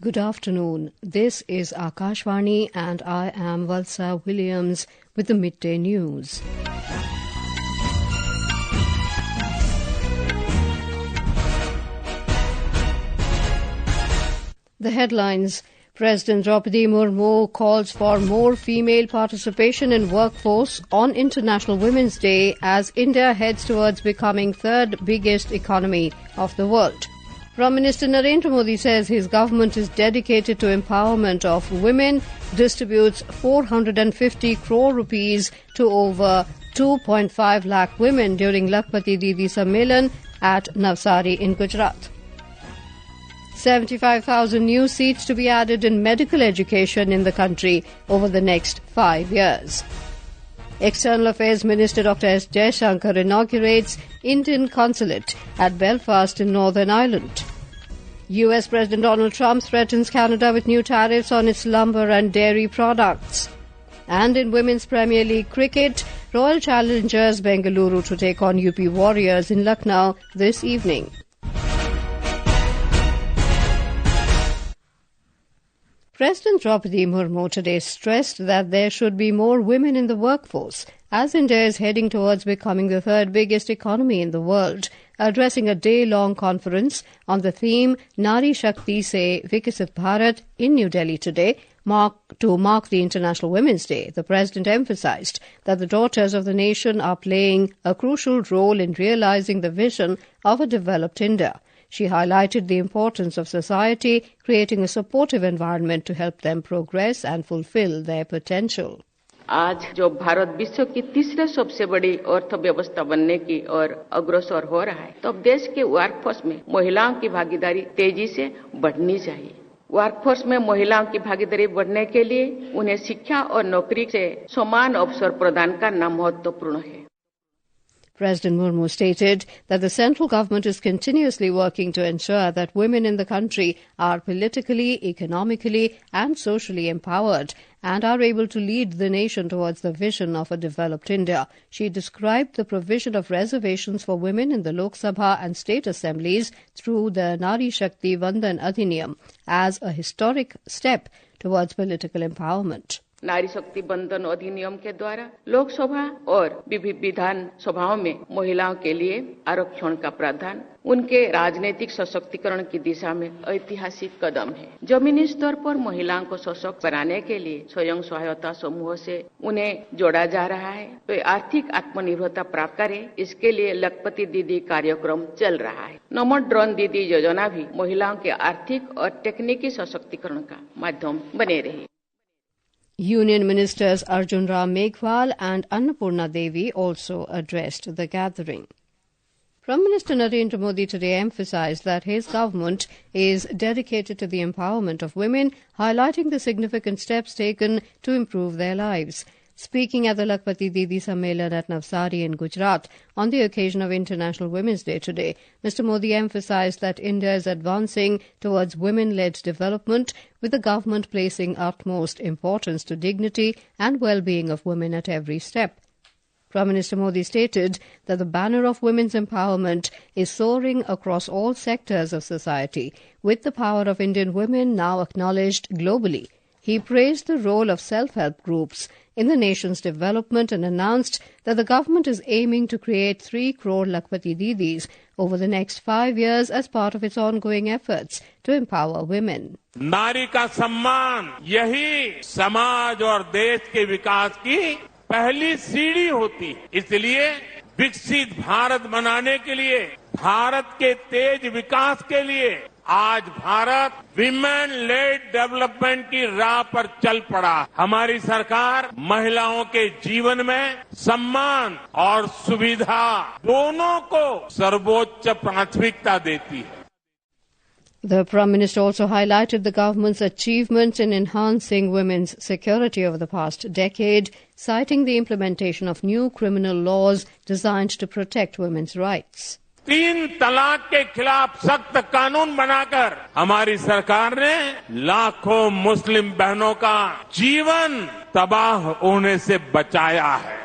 Good afternoon. This is Akashvani and I am Valsa Williams with the midday news. The headlines: President Droupadi Murmu calls for more female participation in workforce on International Women's Day as India heads towards becoming third biggest economy of the world. Prime Minister Narendra Modi says his government is dedicated to empowerment of women, distributes 450 crore rupees to over 2.5 lakh women during Lakhpati Didi Sammelan at Navsari in Gujarat. 75,000 new seats to be added in medical education in the country over the next 5 years. External Affairs Minister Dr. S. Jaishankar inaugurates Indian Consulate at Belfast in Northern Ireland. US President Donald Trump threatens Canada with new tariffs on its lumber and dairy products. And in Women's Premier League cricket, Royal Challengers Bengaluru to take on UP Warriorz in Lucknow this evening. President Droupadi Murmu today stressed that there should be more women in the workforce as India is heading towards becoming the third biggest economy in the world. Addressing a day-long conference on the theme Nari Shakti Se Vikasit Bharat in New Delhi today, to mark the International Women's Day, the President emphasized that the daughters of the nation are playing a crucial role in realizing the vision of a developed India. She highlighted the importance of society creating a supportive environment to help them progress and fulfill their potential. आज जो भारत विश्व की तीसरे सबसे बड़ी अर्थव्यवस्था बनने की ओर अग्रसर हो रहा है, तो अब देश के वर्कफोर्स में महिलाओं की भागीदारी तेजी से बढ़नी चाहिए। वर्कफोर्स में महिलाओं की भागीदारी बढ़ने के लिए उन्हें शिक्षा और नौकरी से समान अवसर प्रदान करना महत्वपूर्ण है। President Murmu stated that the central government is continuously working to ensure that women in the country are politically, economically and socially empowered and are able to lead the nation towards the vision of a developed India. She described the provision of reservations for women in the Lok Sabha and state assemblies through the Nari Shakti Vandan Adhiniyam as a historic step towards political empowerment. नारी शक्ति बंधन अधिनियम के द्वारा लोकसभा और विभिन्न विधान सभाओं में महिलाओं के लिए आरक्षण का प्रावधान उनके राजनीतिक सशक्तिकरण की दिशा में ऐतिहासिक कदम है। जमीनी स्तर पर महिलाओं को सशक्त बनाने के लिए स्वयं सहायता समूह से उन्हें जोड़ा जा रहा है, तो आर्थिक आत्मनिर्भरता प्राप्त करे, इसके लिए लखपति दीदी कार्यक्रम चल रहा है। नमो ड्रोन दीदी योजना भी महिलाओं के आर्थिक और तकनीकी सशक्तिकरण का माध्यम बने रही। Union Ministers Arjun Ram Meghwal and Annapurna Devi also addressed the gathering. Prime Minister Narendra Modi today emphasized that his government is dedicated to the empowerment of women, highlighting the significant steps taken to improve their lives. Speaking at the Lakhpati Didi Sammelan at Navsari in Gujarat on the occasion of International Women's Day today, Mr. Modi emphasized that India is advancing towards women-led development, with the government placing utmost importance to dignity and well-being of women at every step. Prime Minister Modi stated that the banner of women's empowerment is soaring across all sectors of society, with the power of Indian women now acknowledged globally. He praised the role of self-help groups in the nation's development and announced that the government is aiming to create 3 crore Lakhpati Didis over the next 5 years as part of its ongoing efforts to empower women. नारी का सम्मान यही समाज और देश के विकास की पहली सीढ़ी होती है। इसलिए विकसित भारत बनाने के लिए, भारत के तेज विकास के लिए आज भारत विमेन लेड डेवलपमेंट की राह पर चल पड़ा। हमारी सरकार महिलाओं के जीवन में सम्मान और सुविधा दोनों को सर्वोच्च प्राथमिकता देती है। The Prime Minister also highlighted the government's achievements in enhancing women's security over the past decade, citing the implementation of new criminal laws designed to protect women's rights. 3 तलाक के खिलाफ सख्त कानून बनाकर हमारी सरकार ने लाखों मुस्लिम बहनों का जीवन तबाह होने से बचाया है।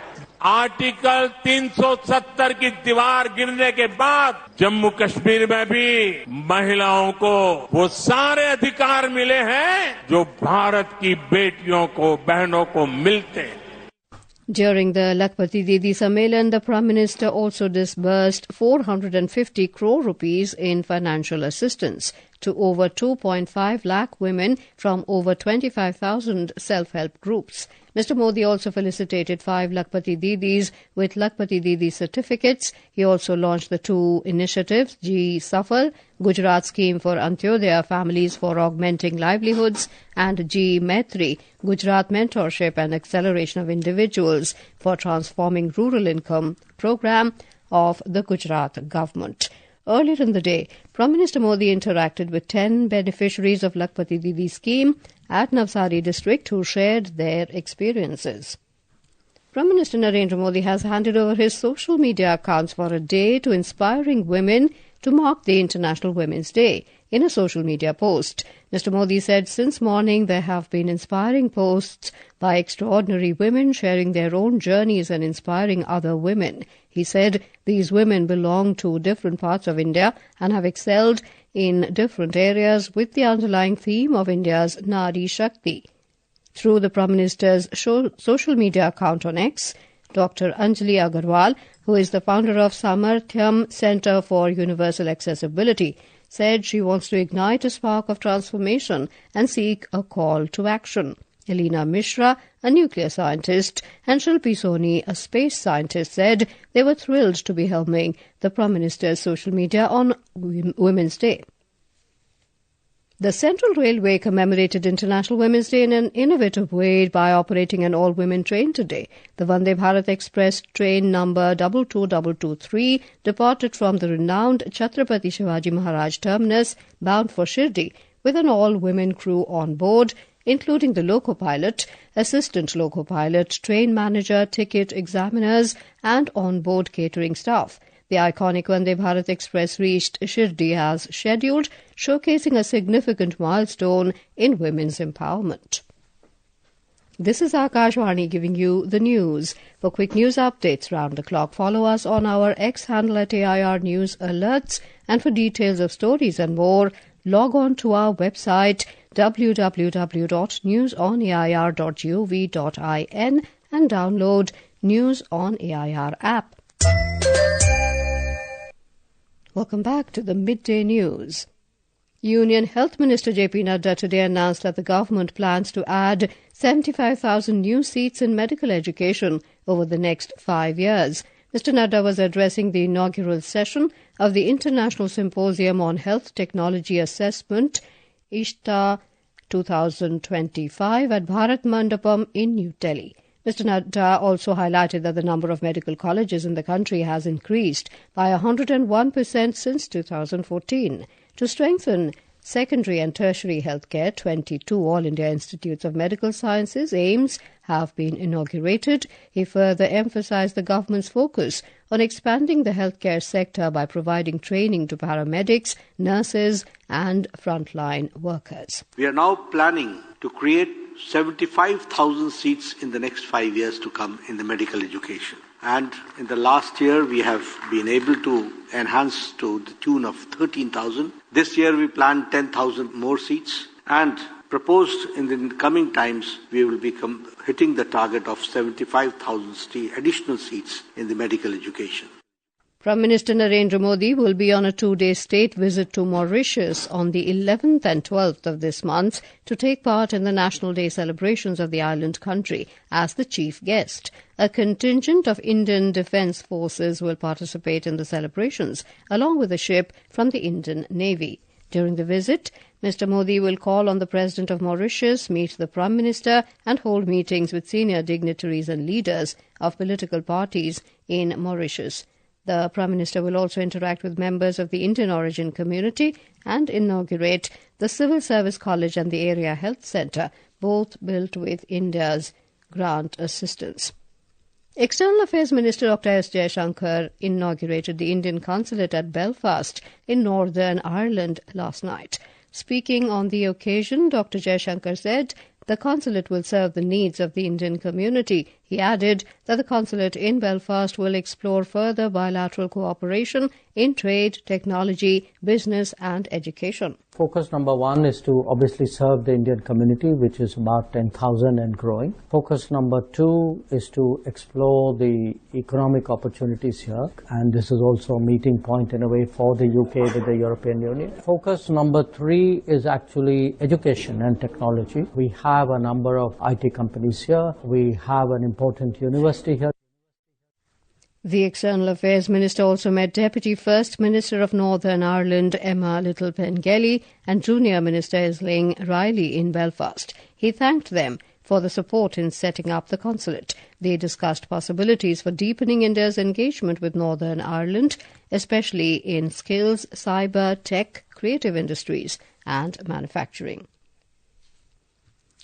आर्टिकल 370 की दीवार गिरने के बाद जम्मू कश्मीर में भी महिलाओं को वो सारे अधिकार मिले हैं जो भारत की बेटियों को, बहनों को मिलते हैं. During the Lakhpati Didi Sammelan, the Prime Minister also disbursed 450 crore rupees in financial assistance to over 2.5 lakh women from over 25,000 self-help groups. Mr. Modi also felicitated 5 Lakhpati Didis with Lakhpati Didi certificates. He also launched the 2 initiatives, G Safal, Gujarat scheme for Antyodaya families for augmenting livelihoods, and G Maitri, Gujarat mentorship and acceleration of individuals for transforming rural income program of the Gujarat government. Earlier in the day, Prime Minister Modi interacted with 10 beneficiaries of Lakhpati Didi scheme at Navsari district who shared their experiences. Prime Minister Narendra Modi has handed over his social media accounts for a day to inspiring women to mark the International Women's Day. In a social media post, Mr. Modi said since morning there have been inspiring posts by extraordinary women sharing their own journeys and inspiring other women. He said these women belong to different parts of India and have excelled in different areas with the underlying theme of India's Nari Shakti. Through the Prime Minister's social media account on X, Dr. Anjali Agarwal, who is the founder of Samarthyam Centre for Universal Accessibility, said she wants to ignite a spark of transformation and seek a call to action. Elena Mishra, a nuclear scientist, and Shilpi Soni, a space scientist, said they were thrilled to be helming the Prime Minister's social media on Women's Day. The Central Railway commemorated International Women's Day in an innovative way by operating an all-women train today. The Vande Bharat Express train number 22223 departed from the renowned Chhatrapati Shivaji Maharaj terminus bound for Shirdi with an all-women crew on board, including the loco-pilot, assistant loco-pilot, train manager, ticket examiners and on-board catering staff. The iconic Vande Bharat Express reached Shirdi as scheduled, showcasing a significant milestone in women's empowerment. This is Akashvani giving you the news. For quick news updates round the clock, follow us on our X handle at AIR News Alerts, and for details of stories and more, log on to our website www.newsonair.gov.in and download News on AIR app. Welcome back to the Midday News. Union Health Minister JP Nadda today announced that the government plans to add 75,000 new seats in medical education over the next 5 years. Mr. Nadda was addressing the inaugural session of the International Symposium on Health Technology Assessment, ISHTA 2025, at Bharat Mandapam in New Delhi. Mr. Nadda also highlighted that the number of medical colleges in the country has increased by 101% since 2014. To strengthen secondary and tertiary healthcare, 22 All India Institutes of Medical Sciences, AIIMS, have been inaugurated. He further emphasized the government's focus on expanding the healthcare sector by providing training to paramedics, nurses and frontline workers. We are now planning to create 75,000 seats in the next 5 years to come in the medical education. And in the last year, we have been able to enhance to the tune of 13,000. This year, we plan 10,000 more seats. And proposed in the coming times, we will be hitting the target of 75,000 additional seats in the medical education. Prime Minister Narendra Modi will be on a 2-day state visit to Mauritius on the 11th and 12th of this month to take part in the National Day celebrations of the island country as the chief guest. A contingent of Indian Defence Forces will participate in the celebrations, along with a ship from the Indian Navy. During the visit, Mr. Modi will call on the President of Mauritius, meet the Prime Minister and hold meetings with senior dignitaries and leaders of political parties in Mauritius. The Prime Minister will also interact with members of the Indian origin community and inaugurate the Civil Service College and the Area Health Centre, both built with India's grant assistance. External Affairs Minister Dr. S. Jaishankar inaugurated the Indian Consulate at Belfast in Northern Ireland last night. Speaking on the occasion, Dr. Jaishankar said the consulate will serve the needs of the Indian community. He added that the Consulate in Belfast will explore further bilateral cooperation in trade, technology, business and education. Focus number one is to obviously serve the Indian community, which is about 10,000 and growing. Focus number two is to explore the economic opportunities here, and this is also a meeting point in a way for the UK with the European Union. Focus number three is actually education and technology. We have a number of IT companies here. We have an important university here. The External Affairs Minister also met Deputy First Minister of Northern Ireland Emma Little-Pengelly and Junior Minister Aisling Riley in Belfast. He thanked them for the support in setting up the consulate. They discussed possibilities for deepening India's engagement with Northern Ireland, especially in skills, cyber, tech, creative industries and manufacturing.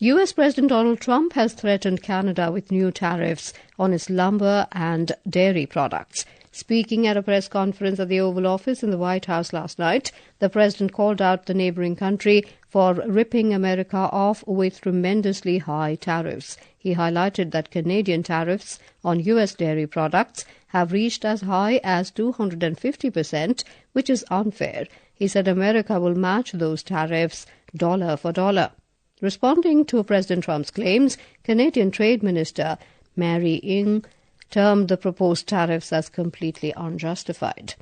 US President Donald Trump has threatened Canada with new tariffs on its lumber and dairy products. Speaking at a press conference at the Oval Office in the White House last night, the president called out the neighbouring country for ripping America off with tremendously high tariffs. He highlighted that Canadian tariffs on US dairy products have reached as high as 250%, which is unfair. He said America will match those tariffs dollar for dollar. Responding to President Trump's claims, Canadian Trade Minister Mary Ng termed the proposed tariffs as completely unjustified.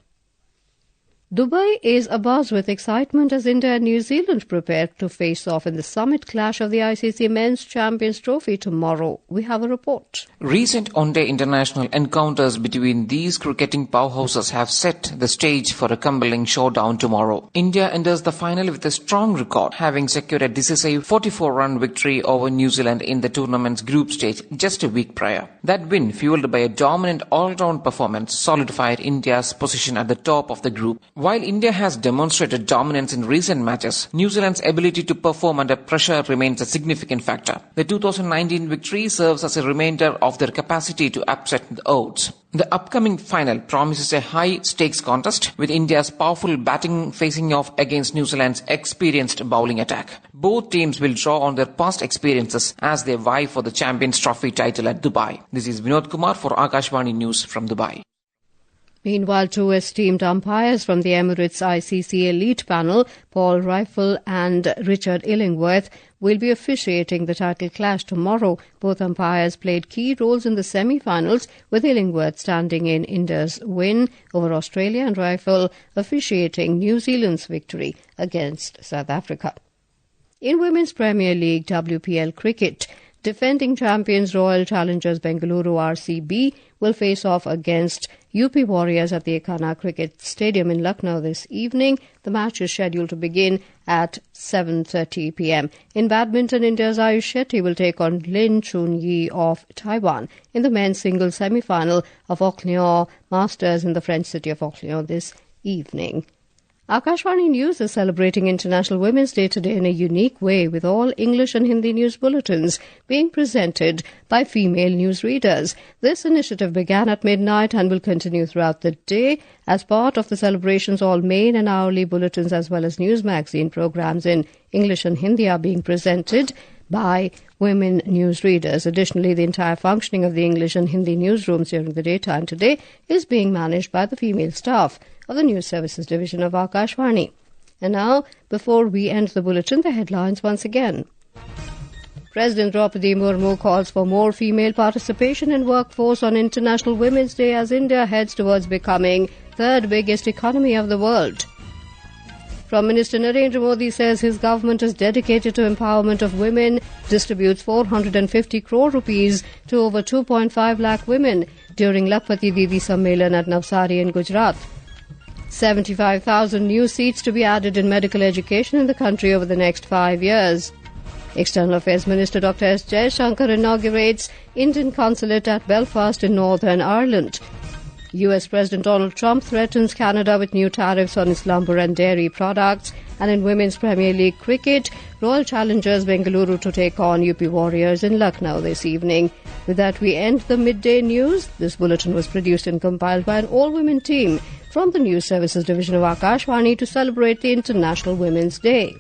Dubai is abuzz with excitement as India and New Zealand prepare to face off in the summit clash of the ICC Men's Champions Trophy tomorrow. We have a report. Recent one-day international encounters between these cricketing powerhouses have set the stage for a compelling showdown tomorrow. India enters the final with a strong record, having secured a decisive 44-run victory over New Zealand in the tournament's group stage just a week prior. That win, fueled by a dominant all-round performance, solidified India's position at the top of the group. While India has demonstrated dominance in recent matches, New Zealand's ability to perform under pressure remains a significant factor. The 2019 victory serves as a reminder of their capacity to upset the odds. The upcoming final promises a high-stakes contest, with India's powerful batting facing off against New Zealand's experienced bowling attack. Both teams will draw on their past experiences as they vie for the Champions Trophy title at Dubai. This is Vinod Kumar for Akashvani News from Dubai. Meanwhile, two esteemed umpires from the Emirates ICC Elite Panel, Paul Rifle and Richard Illingworth, will be officiating the title clash tomorrow. Both umpires played key roles in the semi-finals, with Illingworth standing in India's win over Australia and Rifle officiating New Zealand's victory against South Africa. In Women's Premier League WPL cricket, defending champions Royal Challengers Bengaluru RCB will face off against UP Warriorz at the Ekana Cricket Stadium in Lucknow this evening. The match is scheduled to begin at 7:30 p.m. In badminton, India's Ayush Shetty will take on Lin Chun-yi of Taiwan in the men's singles semi-final of Orléans Masters in the French city of Orléans this evening. Akashvani News is celebrating International Women's Day today in a unique way, with all English and Hindi news bulletins being presented by female newsreaders. This initiative began at midnight and will continue throughout the day. As part of the celebrations, all main and hourly bulletins as well as news magazine programs in English and Hindi are being presented by women newsreaders. Additionally, the entire functioning of the English and Hindi newsrooms during the daytime today is being managed by the female staff of the News Services Division of Akashvani. And now, before we end the bulletin, the headlines once again. President Droupadi Murmu calls for more female participation in workforce on International Women's Day as India heads towards becoming third biggest economy of the world. Prime Minister Narendra Modi says his government is dedicated to empowerment of women, distributes 450 crore rupees to over 2.5 lakh women during Lakhpati Didi Sammelan at Navsari in Gujarat. 75,000 new seats to be added in medical education in the country over the next 5 years. External Affairs Minister Dr. S. Jaishankar inaugurates Indian Consulate at Belfast in Northern Ireland. US President Donald Trump threatens Canada with new tariffs on its lumber and dairy products. And in Women's Premier League cricket, Royal Challengers Bengaluru to take on UP Warriorz in Lucknow this evening. With that, we end the midday news. This bulletin was produced and compiled by an all-women team from the News Services Division of Akashvani to celebrate the International Women's Day.